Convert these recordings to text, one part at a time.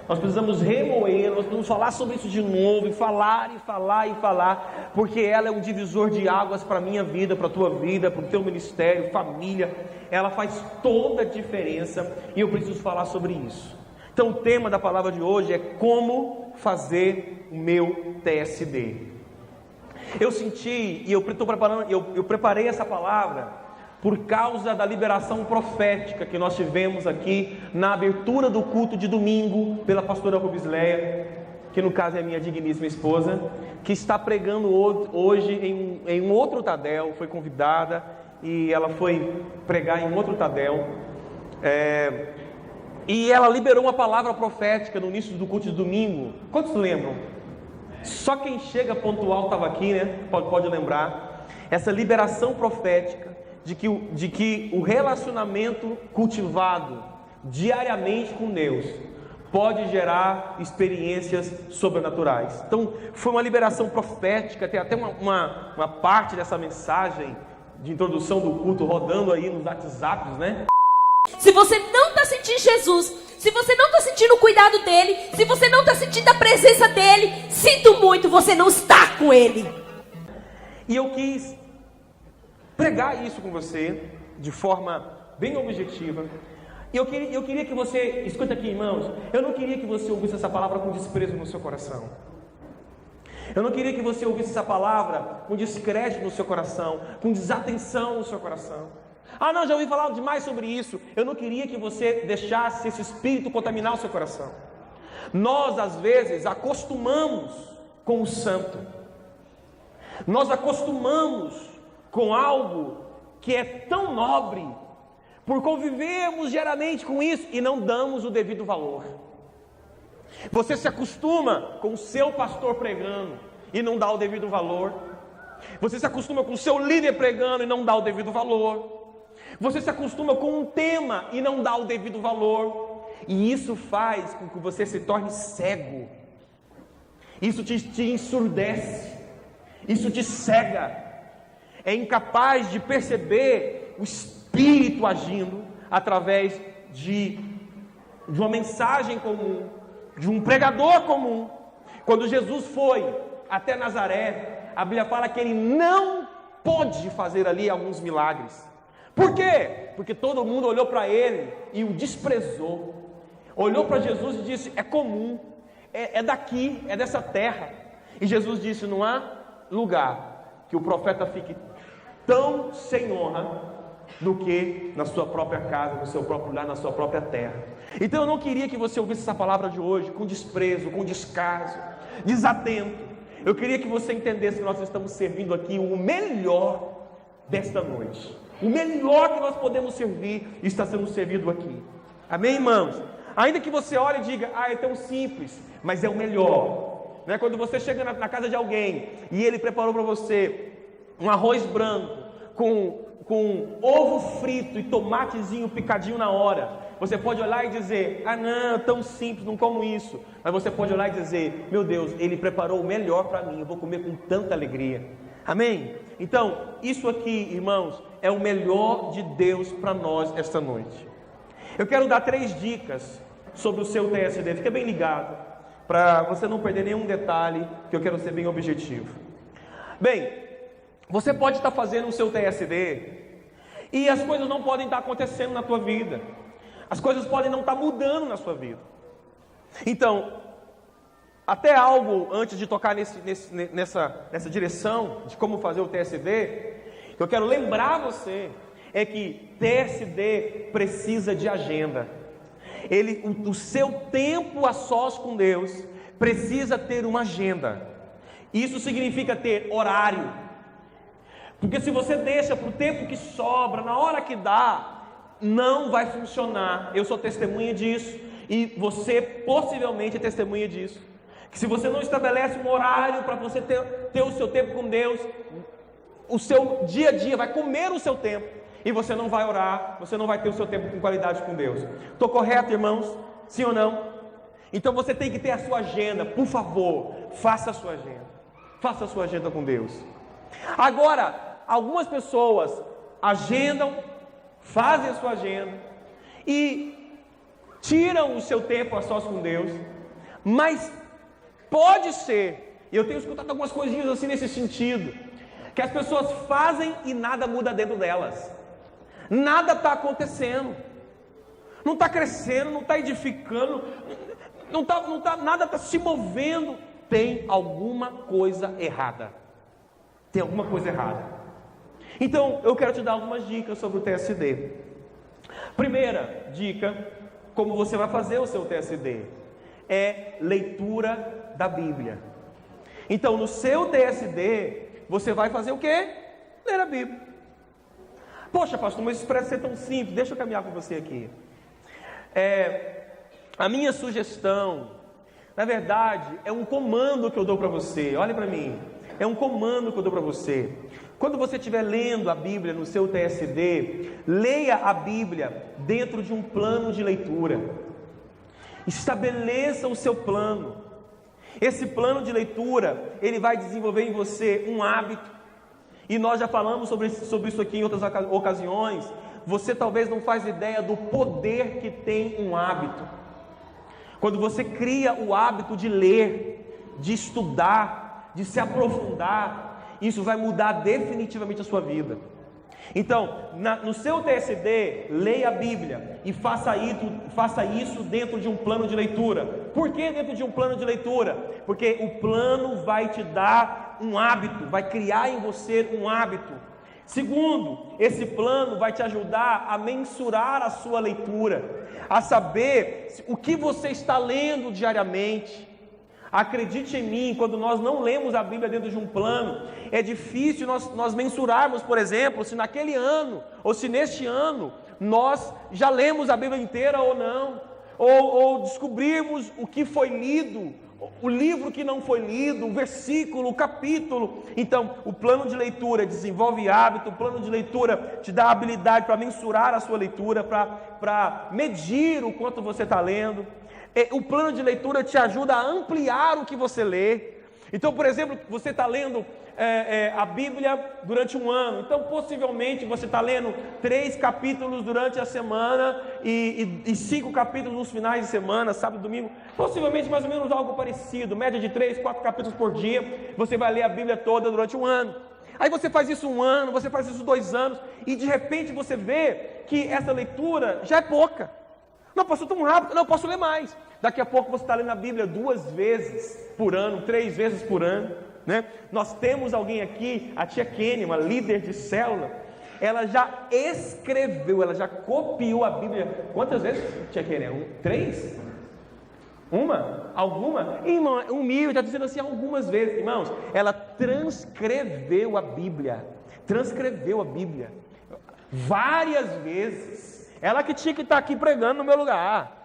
Nós precisamos remoer, nós precisamos falar sobre isso de novo, e falar, e falar, e falar, porque ela é um divisor de águas para a minha vida, para a tua vida, para o teu ministério, família. Ela faz toda a diferença, e eu preciso falar sobre isso. Então o tema da palavra de hoje é como fazer o meu TSD. Eu senti, e eu preparei essa palavra por causa da liberação profética que nós tivemos aqui na abertura do culto de domingo pela pastora Rubisleia, que no caso é minha digníssima esposa, que está pregando hoje em um outro Tadel, foi convidada e ela foi pregar em outro Tadel, e ela liberou uma palavra profética no início do culto de domingo. Quantos lembram? Só quem chega pontual estava aqui, né? Pode lembrar. Essa liberação profética de que o relacionamento cultivado diariamente com Deus pode gerar experiências sobrenaturais. Então, foi uma liberação profética. Tem até uma parte dessa mensagem de introdução do culto rodando aí nos WhatsApps, né? Se você não está sentindo Jesus, se você não está sentindo o cuidado dele, se você não está sentindo a presença dele, sinto muito, você não está com ele. E eu quis pregar isso com você de forma bem objetiva. E eu queria que você, escuta aqui, irmãos, eu não queria que você ouvisse essa palavra com desprezo no seu coração. Eu não queria que você ouvisse essa palavra com descrédito no seu coração, com desatenção no seu coração. Ah, não, já ouvi falar demais sobre isso. Eu não queria que você deixasse esse espírito contaminar o seu coração. Nós, às vezes, acostumamos com o santo. Nós acostumamos com algo que é tão nobre, por convivermos diariamente com isso e não damos o devido valor. Você se acostuma com o seu pastor pregando e não dá o devido valor. Você se acostuma com o seu líder pregando e não dá o devido valor. Você se acostuma com um tema e não dá o devido valor. E isso faz com que você se torne cego. Isso te ensurdece. Isso te cega. É incapaz de perceber o Espírito agindo através de uma mensagem comum, de um pregador comum. Quando Jesus foi até Nazaré, a Bíblia fala que ele não pôde fazer ali alguns milagres. Por quê? Porque todo mundo olhou para ele e o desprezou. Olhou para Jesus e disse: é comum, é daqui, é dessa terra. E Jesus disse: não há lugar que o profeta fique tão sem honra do que na sua própria casa, no seu próprio lar, na sua própria terra. Então eu não queria que você ouvisse essa palavra de hoje com desprezo, com descaso, desatento. Eu queria que você entendesse que nós estamos servindo aqui o melhor desta noite. O melhor que nós podemos servir está sendo servido aqui. Amém, irmãos? Ainda que você olhe e diga: é tão simples, mas é o melhor. Né? Quando você chega na casa de alguém e ele preparou para você um arroz branco com ovo frito e tomatezinho picadinho na hora, você pode olhar e dizer: não, é tão simples, não como isso. Mas você pode olhar e dizer: meu Deus, ele preparou o melhor para mim, eu vou comer com tanta alegria. Amém? Então, isso aqui, irmãos, é o melhor de Deus para nós esta noite. Eu quero dar 3 dicas sobre o seu TSD. Fica bem ligado, para você não perder nenhum detalhe, que eu quero ser bem objetivo. Bem, você pode estar fazendo o seu TSD e as coisas não podem estar acontecendo na tua vida. As coisas podem não estar mudando na sua vida. Então, até algo antes de tocar nessa direção de como fazer o TSD, eu quero lembrar você é que TSD precisa de agenda. O seu tempo a sós com Deus precisa ter uma agenda. Isso significa ter horário. Porque se você deixa para o tempo que sobra, na hora que dá, não vai funcionar. Eu sou testemunha disso e você possivelmente é testemunha disso. Que se você não estabelece um horário para você ter o seu tempo com Deus, o seu dia a dia vai comer o seu tempo e você não vai orar, você não vai ter o seu tempo com qualidade com Deus. Estou correto, irmãos? Sim ou não? Então você tem que ter a sua agenda. Por favor, faça a sua agenda. Faça a sua agenda com Deus. Agora, algumas pessoas agendam, fazem a sua agenda e tiram o seu tempo a sós com Deus Mas pode ser, e eu tenho escutado algumas coisinhas assim nesse sentido, que as pessoas fazem e nada muda dentro delas. Nada está acontecendo. Não está crescendo, não está edificando, nada está se movendo. Tem alguma coisa errada. Tem alguma coisa errada. Então, eu quero te dar algumas dicas sobre o TSD. Primeira dica, como você vai fazer o seu TSD, é leitura da Bíblia. Então, no seu TSD, você vai fazer o quê? Ler a Bíblia. Poxa, pastor, mas isso parece ser tão simples. Deixa eu caminhar com você aqui. A minha sugestão, na verdade, é um comando que eu dou para você. Olha para mim. É um comando que eu dou para você. Quando você estiver lendo a Bíblia no seu TSD, leia a Bíblia dentro de um plano de leitura. Estabeleça o seu plano. Esse plano de leitura, ele vai desenvolver em você um hábito. E nós já falamos sobre isso aqui em outras ocasiões. Você talvez não faz ideia do poder que tem um hábito. Quando você cria o hábito de ler, de estudar, de se aprofundar, isso vai mudar definitivamente a sua vida. Então, no seu TSD, leia a Bíblia e faça isso dentro de um plano de leitura. Por que dentro de um plano de leitura? Porque o plano vai te dar um hábito, vai criar em você um hábito. Segundo, esse plano vai te ajudar a mensurar a sua leitura, a saber o que você está lendo diariamente. Acredite em mim, quando nós não lemos a Bíblia dentro de um plano, é difícil nós mensurarmos, por exemplo, se naquele ano, ou se neste ano, nós já lemos a Bíblia inteira ou não, ou descobrirmos o que foi lido, o livro que não foi lido, o versículo, o capítulo. Então, o plano de leitura desenvolve hábito, o plano de leitura te dá habilidade para mensurar a sua leitura, para medir o quanto você está lendo. O plano de leitura te ajuda a ampliar o que você lê. Então, por exemplo, você está lendo a Bíblia durante um ano. Então, possivelmente, você está lendo 3 capítulos durante a semana e 5 capítulos nos finais de semana, sábado e domingo. Possivelmente, mais ou menos algo parecido. Média de 3, 4 capítulos por dia. Você vai ler a Bíblia toda durante um ano. Aí você faz isso 1 ano, você faz isso 2 anos. E, de repente, você vê que essa leitura já é pouca. Não, passou tão rápido, não, posso ler mais. Daqui a pouco você está lendo a Bíblia 2 vezes por ano, 3 vezes por ano, né? Nós temos alguém aqui, a tia Kenny, uma líder de célula. Ela já escreveu, ela já copiou a Bíblia. Quantas vezes, tia Kenny? 3? Uma? Alguma? Irmão, humilde, está dizendo assim algumas vezes. Irmãos, ela transcreveu a Bíblia. Transcreveu a Bíblia várias vezes. Ela que tinha que estar aqui pregando no meu lugar.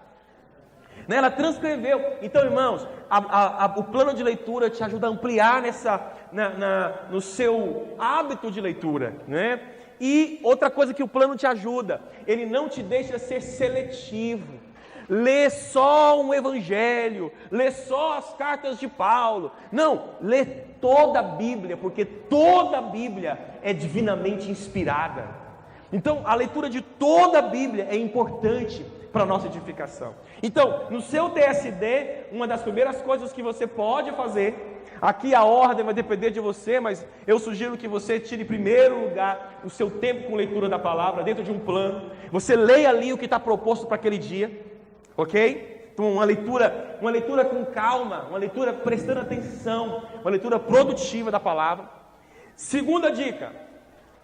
Né? Ela transcreveu. Então, irmãos, o plano de leitura te ajuda a ampliar no seu hábito de leitura, né? E outra coisa que o plano te ajuda, ele não te deixa ser seletivo. Lê só um evangelho, lê só as cartas de Paulo. Não, lê toda a Bíblia, porque toda a Bíblia é divinamente inspirada. Então, a leitura de toda a Bíblia é importante para a nossa edificação. Então, no seu TSD, uma das primeiras coisas que você pode fazer, aqui a ordem vai depender de você, mas eu sugiro que você tire em primeiro lugar o seu tempo com leitura da palavra, dentro de um plano. Você leia ali o que está proposto para aquele dia, ok? Então, uma leitura com calma, uma leitura prestando atenção, uma leitura produtiva da palavra. Segunda dica,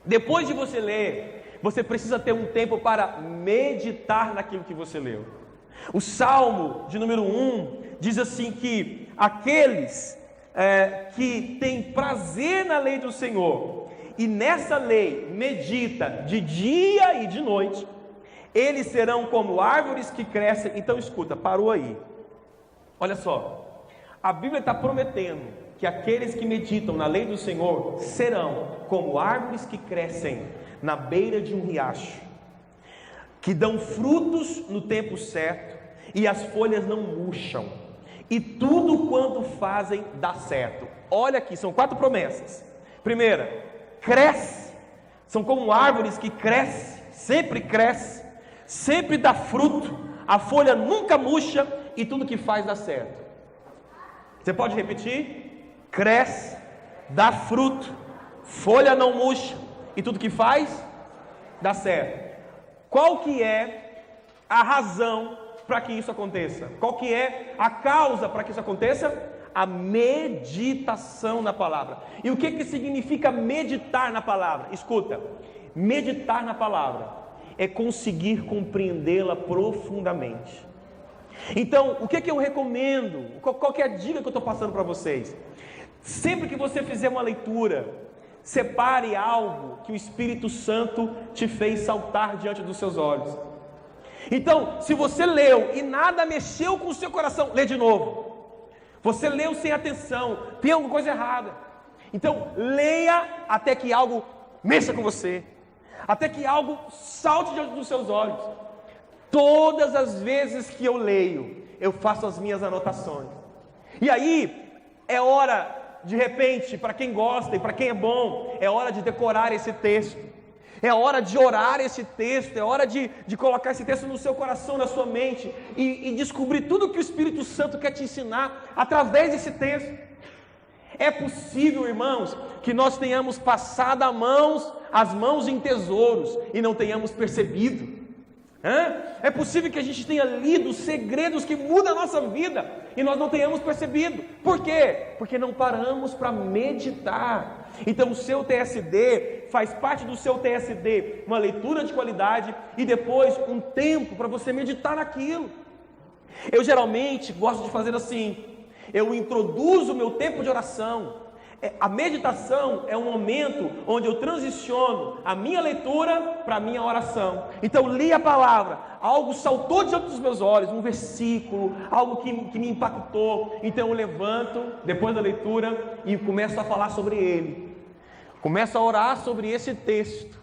depois de você ler, você precisa ter um tempo para meditar naquilo que você leu. O Salmo de número 1 diz assim que aqueles que têm prazer na lei do Senhor e nessa lei medita de dia e de noite, eles serão como árvores que crescem. Então escuta, parou aí. Olha só, a Bíblia está prometendo que aqueles que meditam na lei do Senhor serão como árvores que crescem na beira de um riacho, que dão frutos no tempo certo, e as folhas não murcham, e tudo quanto fazem dá certo. Olha aqui, são 4 promessas. Primeira, cresce, são como árvores que cresce, sempre dá fruto, a folha nunca murcha, e tudo que faz dá certo. Você pode repetir? Cresce, dá fruto, folha não murcha, e tudo que faz, dá certo. Qual que é a razão para que isso aconteça? Qual que é a causa para que isso aconteça? A meditação na palavra. E o que significa meditar na palavra? Escuta, meditar na palavra é conseguir compreendê-la profundamente. Então, o que eu recomendo? Qual que é a dica que eu estou passando para vocês? Sempre que você fizer uma leitura, separe algo que o Espírito Santo te fez saltar diante dos seus olhos. Então, se você leu e nada mexeu com o seu coração, lê de novo. Você leu sem atenção, tem alguma coisa errada. Então, leia até que algo mexa com você, até que algo salte diante dos seus olhos. Todas as vezes que eu leio, eu faço as minhas anotações. E aí, é hora, de repente, para quem gosta e para quem é bom, é hora de decorar esse texto. É hora de orar esse texto, é hora de colocar esse texto no seu coração, na sua mente, e descobrir tudo que o Espírito Santo quer te ensinar através desse texto. É possível, irmãos, que nós tenhamos passado as mãos em tesouros e não tenhamos percebido. É possível que a gente tenha lido segredos que mudam a nossa vida e nós não tenhamos percebido. Por quê? Porque não paramos para meditar. Então o seu TSD faz parte do seu TSD, uma leitura de qualidade e depois um tempo para você meditar naquilo. Eu geralmente gosto de fazer assim, eu introduzo o meu tempo de oração. A meditação é um momento onde eu transiciono a minha leitura para a minha oração. Então li a palavra, algo saltou diante dos meus olhos, um versículo, algo que me impactou. Então eu levanto, depois da leitura, e começo a falar sobre ele. Começo a orar sobre esse texto.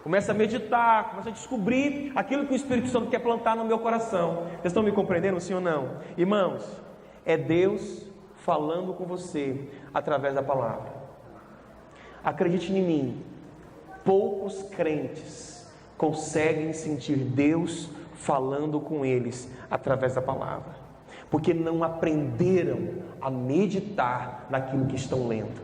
Começo a meditar, começo a descobrir aquilo que o Espírito Santo quer plantar no meu coração. Vocês estão me compreendendo, sim ou não? Irmãos, é Deus falando com você através da palavra. Acredite em mim, poucos crentes conseguem sentir Deus falando com eles através da palavra, porque não aprenderam a meditar naquilo que estão lendo,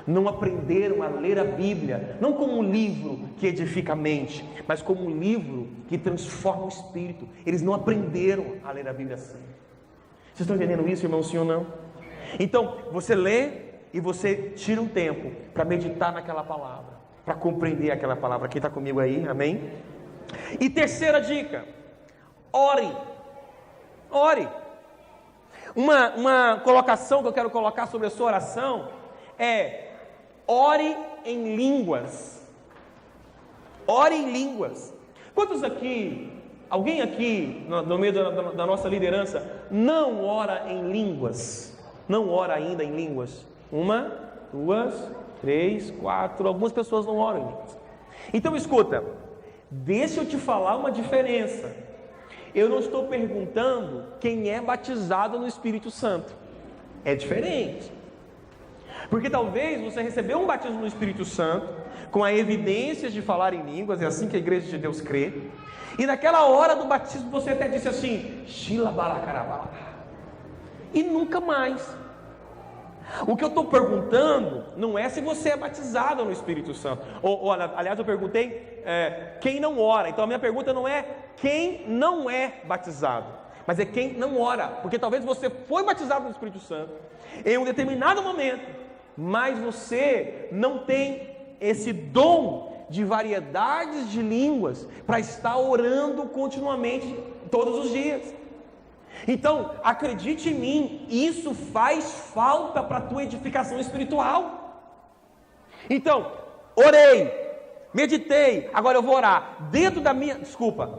não aprenderam a ler a Bíblia, não como um livro que edifica a mente, mas como um livro que transforma o espírito. Eles não aprenderam a ler a Bíblia assim. Vocês estão entendendo isso, irmão, sim ou não? Então, você lê e você tira um tempo para meditar naquela palavra, para compreender aquela palavra. Quem está comigo aí, amém? E terceira dica, ore. Ore. Uma colocação que eu quero colocar sobre a sua oração é: ore em línguas. Ore em línguas. Quantos aqui, alguém aqui no meio da nossa liderança não ora em línguas? Não ora ainda em línguas? 1, 2, 3, 4. Algumas pessoas não oram em línguas. Então escuta, deixa eu te falar uma diferença. Eu não estou perguntando quem é batizado no Espírito Santo. É diferente. Porque talvez você recebeu um batismo no Espírito Santo, com a evidência de falar em línguas, é assim que a igreja de Deus crê, e naquela hora do batismo você até disse assim, Shila Balacarabala, e nunca mais. O que eu estou perguntando não é se você é batizado no Espírito Santo. Aliás, eu perguntei quem não ora. Então a minha pergunta não é quem não é batizado, mas é quem não ora. Porque talvez você foi batizado no Espírito Santo em um determinado momento, mas você não tem esse dom de variedades de línguas para estar orando continuamente todos os dias. Então, acredite em mim, isso faz falta para a tua edificação espiritual. Então, orei, meditei, agora eu vou orar.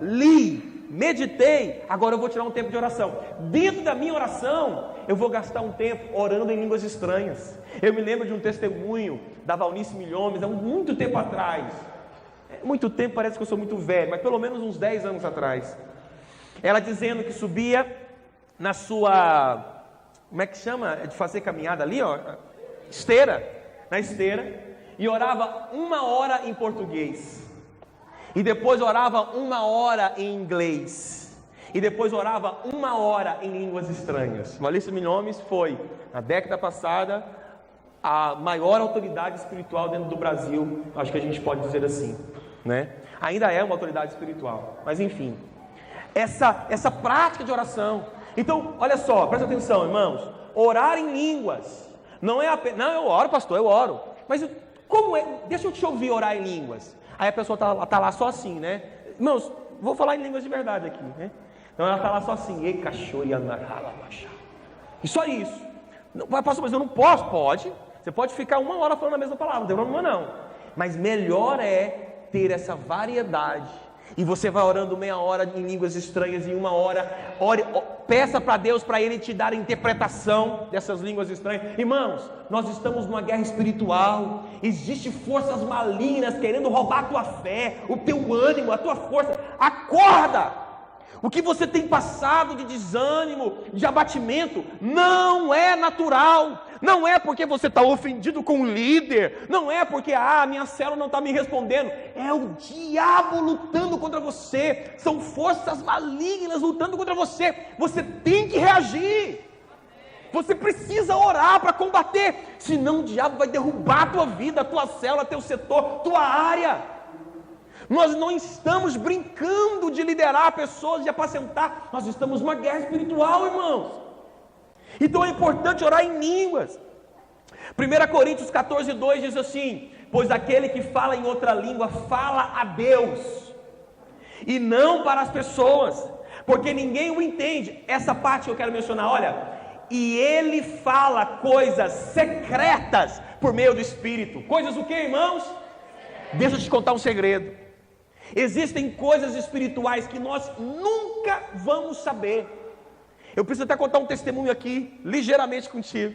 Li, meditei, agora eu vou tirar um tempo de oração. Dentro da minha oração, eu vou gastar um tempo orando em línguas estranhas. Eu me lembro de um testemunho da Valnice Milhomes, há muito tempo atrás. Muito tempo, parece que eu sou muito velho, mas pelo menos uns 10 anos atrás. Ela dizendo que subia na sua, como é que chama? De fazer caminhada ali, ó, na esteira, e orava 1 hora em português, e depois orava 1 hora em inglês, e depois orava 1 hora em línguas estranhas. Maurício Milhomes foi, na década passada, a maior autoridade espiritual dentro do Brasil, acho que a gente pode dizer assim, né? Ainda é uma autoridade espiritual, mas enfim, essa prática de oração. Então, olha só, presta atenção, irmãos, orar em línguas, não é apenas, não, eu oro, pastor, eu oro, mas como é, deixa eu te ouvir orar em línguas. Aí a pessoa tá lá só assim, né? Irmãos, vou falar em línguas de verdade aqui, né? Então ela tá lá só assim, e só isso. Pastor, mas eu não posso? Pode. Você pode ficar 1 hora falando a mesma palavra, não tem problema não. Mas melhor é ter essa variedade. E você vai orando 30 minutos em línguas estranhas, em 1 hora, peça para Deus, para Ele te dar a interpretação dessas línguas estranhas. Irmãos, nós estamos numa guerra espiritual, existem forças malignas querendo roubar a tua fé, o teu ânimo, a tua força. Acorda! O que você tem passado de desânimo, de abatimento, não é natural. Não é porque você está ofendido com o líder. Não é porque, minha célula não está me respondendo. É o diabo lutando contra você. São forças malignas lutando contra você. Você tem que reagir. Você precisa orar para combater. Senão o diabo vai derrubar a tua vida, a tua célula, teu setor, tua área. Nós não estamos brincando de liderar pessoas, de apacentar. Nós estamos numa guerra espiritual, irmãos. Então é importante orar em línguas. 1 Coríntios 14:2 diz assim: pois aquele que fala em outra língua fala a Deus, e não para as pessoas, porque ninguém o entende. Essa parte que eu quero mencionar, olha, e ele fala coisas secretas por meio do Espírito. Coisas o que, irmãos? Deixa eu te contar um segredo. Existem coisas espirituais que nós nunca vamos saber. Eu preciso até contar um testemunho aqui, ligeiramente contigo.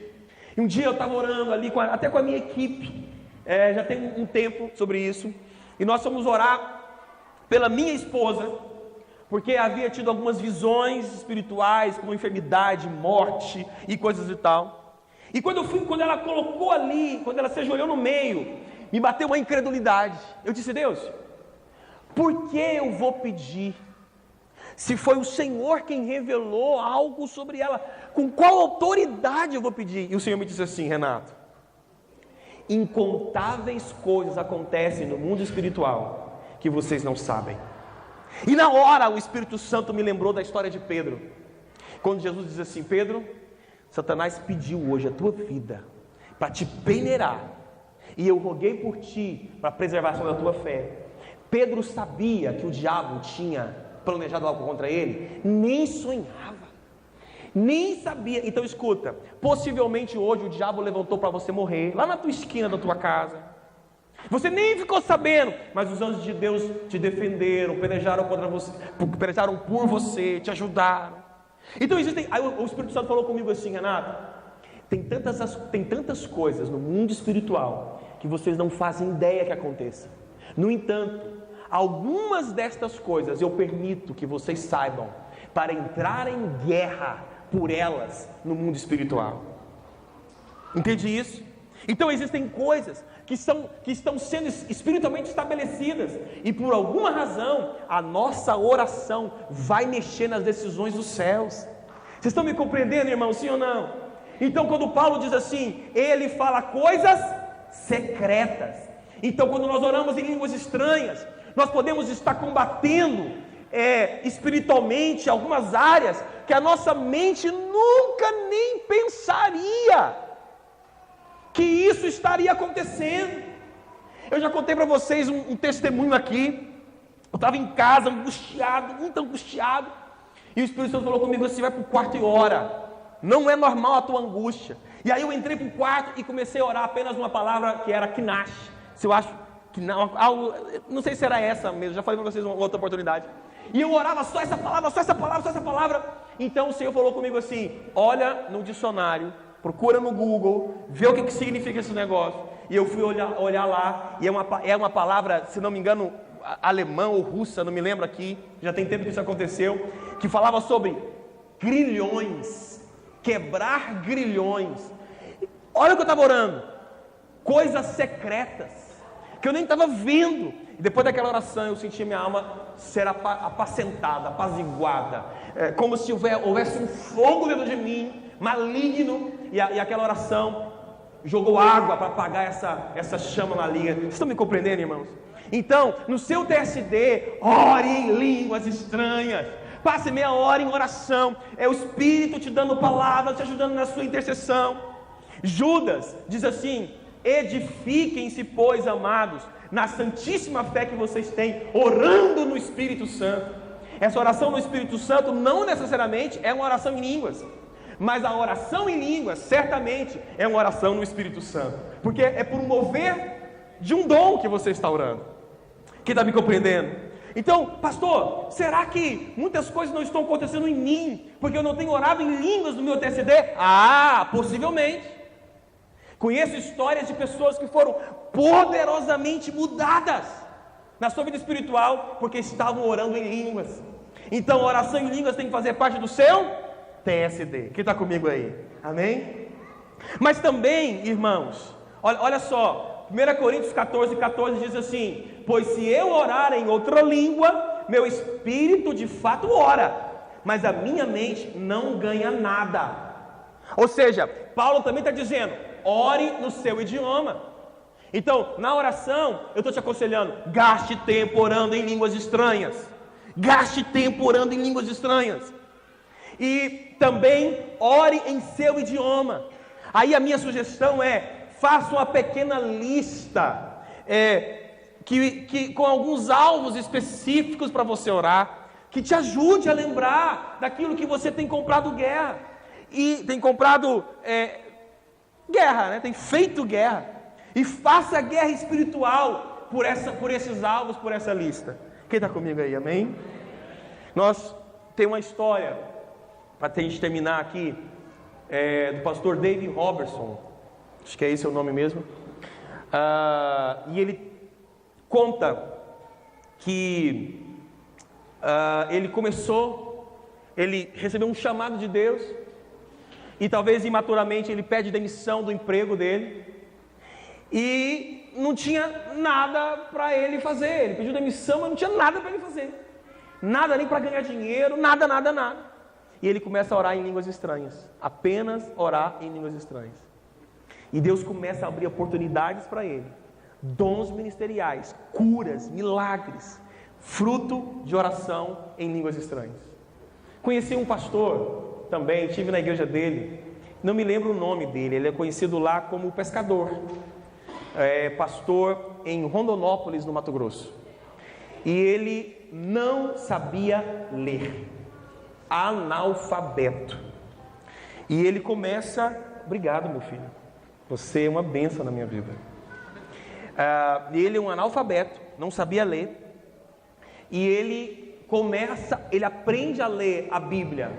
Um dia eu estava orando ali, até com a minha equipe, já tem um tempo sobre isso, e nós fomos orar pela minha esposa, porque havia tido algumas visões espirituais, como enfermidade, morte e coisas e tal. E quando ela colocou ali, quando ela se ajoelhou no meio, me bateu uma incredulidade. Eu disse: Deus, por que eu vou pedir? Se foi o Senhor quem revelou algo sobre ela, com qual autoridade eu vou pedir? E o Senhor me disse assim: Renato, incontáveis coisas acontecem no mundo espiritual que vocês não sabem. E na hora o Espírito Santo me lembrou da história de Pedro, quando Jesus diz assim: Pedro, Satanás pediu hoje a tua vida para te peneirar, e eu roguei por ti para a preservação da tua fé. Pedro sabia que o diabo tinha planejado algo contra ele? Nem sonhava, nem sabia. Então escuta, possivelmente hoje o diabo levantou para você morrer, lá na tua esquina da tua casa. Você nem ficou sabendo, mas os anjos de Deus te defenderam, pelejaram contra você, pelejaram por você, te ajudaram. Então existem, aí o Espírito Santo falou comigo assim: Renato, tem tantas coisas no mundo espiritual que vocês não fazem ideia que aconteça. No entanto, algumas destas coisas eu permito que vocês saibam, para entrar em guerra por elas no mundo espiritual. Entende isso? Então existem coisas que estão sendo espiritualmente estabelecidas, e por alguma razão a nossa oração vai mexer nas decisões dos céus. Vocês estão me compreendendo, irmão? Sim ou não? Então quando Paulo diz assim, ele fala coisas secretas. Então quando nós oramos em línguas estranhas, nós podemos estar combatendo espiritualmente algumas áreas que a nossa mente nunca nem pensaria que isso estaria acontecendo. Eu já contei para vocês um testemunho aqui. Eu estava em casa, angustiado, muito angustiado, e o Espírito Santo falou comigo assim: vai para o quarto e ora, não é normal a tua angústia. E aí eu entrei para o quarto e comecei a orar apenas uma palavra que era Kinash. Se eu acho que não sei se era essa mesmo, já falei para vocês uma outra oportunidade. E eu orava só essa palavra, só essa palavra, só essa palavra. Então o Senhor falou comigo assim: olha no dicionário, procura no Google, vê o que significa esse negócio. E eu fui olhar lá, e é uma palavra, se não me engano, alemã ou russa, não me lembro aqui, já tem tempo que isso aconteceu, que falava sobre grilhões, quebrar grilhões. Olha o que eu estava orando, coisas secretas, que eu nem estava vendo, E depois daquela oração eu senti minha alma ser apacentada, apaziguada, como se houvesse um fogo dentro de mim, maligno, e aquela oração jogou água para apagar essa chama maligna. Vocês estão me compreendendo, irmãos? Então, no seu TSD, ore em línguas estranhas, passe meia hora em oração, é o Espírito te dando palavras, te ajudando na sua intercessão. Judas diz assim: edifiquem-se, pois, amados, na santíssima fé que vocês têm, orando no Espírito Santo. Essa oração no Espírito Santo não necessariamente é uma oração em línguas, mas a oração em línguas certamente é uma oração no Espírito Santo, porque é por um mover de um dom que você está orando. Quem está me compreendendo? Então, pastor, será que muitas coisas não estão acontecendo em mim, porque eu não tenho orado em línguas no meu TCD? Possivelmente. Conheço histórias de pessoas que foram poderosamente mudadas na sua vida espiritual, porque estavam orando em línguas. Então, a oração em línguas tem que fazer parte do seu TSD. Quem está comigo aí? Amém? Mas também, irmãos, olha só, 1 Coríntios 14 diz assim: pois se eu orar em outra língua, meu espírito de fato ora, mas a minha mente não ganha nada. Ou seja, Paulo também está dizendo: ore no seu idioma. Então, na oração, eu estou te aconselhando: gaste tempo orando em línguas estranhas. Gaste tempo orando em línguas estranhas. E também ore em seu idioma. Aí a minha sugestão é: faça uma pequena lista com alguns alvos específicos para você orar, que te ajude a lembrar daquilo que você tem comprado guerra. E tem comprado guerra, né? Tem feito guerra. E faça guerra espiritual por esses alvos, por essa lista. Quem está comigo aí, amém? Nós temos uma história, para a gente terminar aqui, do pastor David Robertson, acho que é esse o nome mesmo, e ele conta que ele recebeu um chamado de Deus, e talvez imaturamente ele pede demissão do emprego dele, e não tinha nada para ele fazer. Ele pediu demissão, mas não tinha nada para ele fazer, nada nem para ganhar dinheiro, nada. E ele começa a orar em línguas estranhas, apenas orar em línguas estranhas. E Deus começa a abrir oportunidades para ele, dons ministeriais, curas, milagres, fruto de oração em línguas estranhas. Conheci um pastor também, estive na igreja dele, não me lembro o nome dele, ele é conhecido lá como pescador, pastor em Rondonópolis, no Mato Grosso. E ele não sabia ler, analfabeto. E ele começa: obrigado, meu filho, você é uma bênção na minha vida. Ele é um analfabeto, não sabia ler, e ele aprende a ler a Bíblia.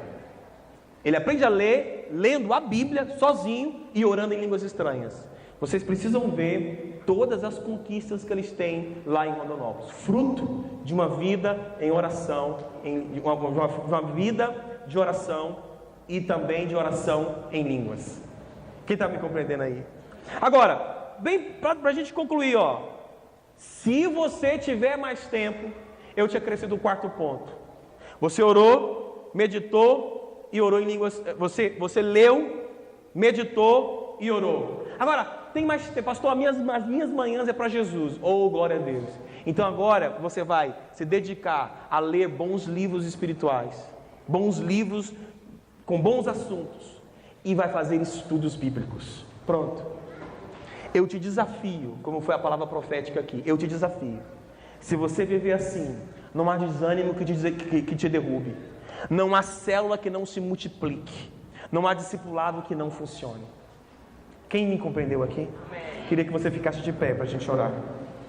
Ele aprende a ler lendo a Bíblia sozinho e orando em línguas estranhas. Vocês precisam ver todas as conquistas que eles têm lá em Rondonópolis, fruto de uma vida em oração, de uma vida de oração e também de oração em línguas. Quem está me compreendendo aí? Agora, bem para a gente concluir, se você tiver mais tempo, eu te acrescento o quarto ponto. Você orou, meditou e orou em línguas. Você leu, meditou e orou. Agora, tem mais tempo, pastor, as minhas manhãs é para Jesus. Glória a Deus. Então agora você vai se dedicar a ler bons livros espirituais, bons livros com bons assuntos, e vai fazer estudos bíblicos. Pronto. Eu te desafio, como foi a palavra profética aqui, eu te desafio. Se você viver assim, não há desânimo que te derrube, não há célula que não se multiplique, não há discipulado que não funcione. Quem me compreendeu aqui? Amém. Queria que você ficasse de pé para a gente orar.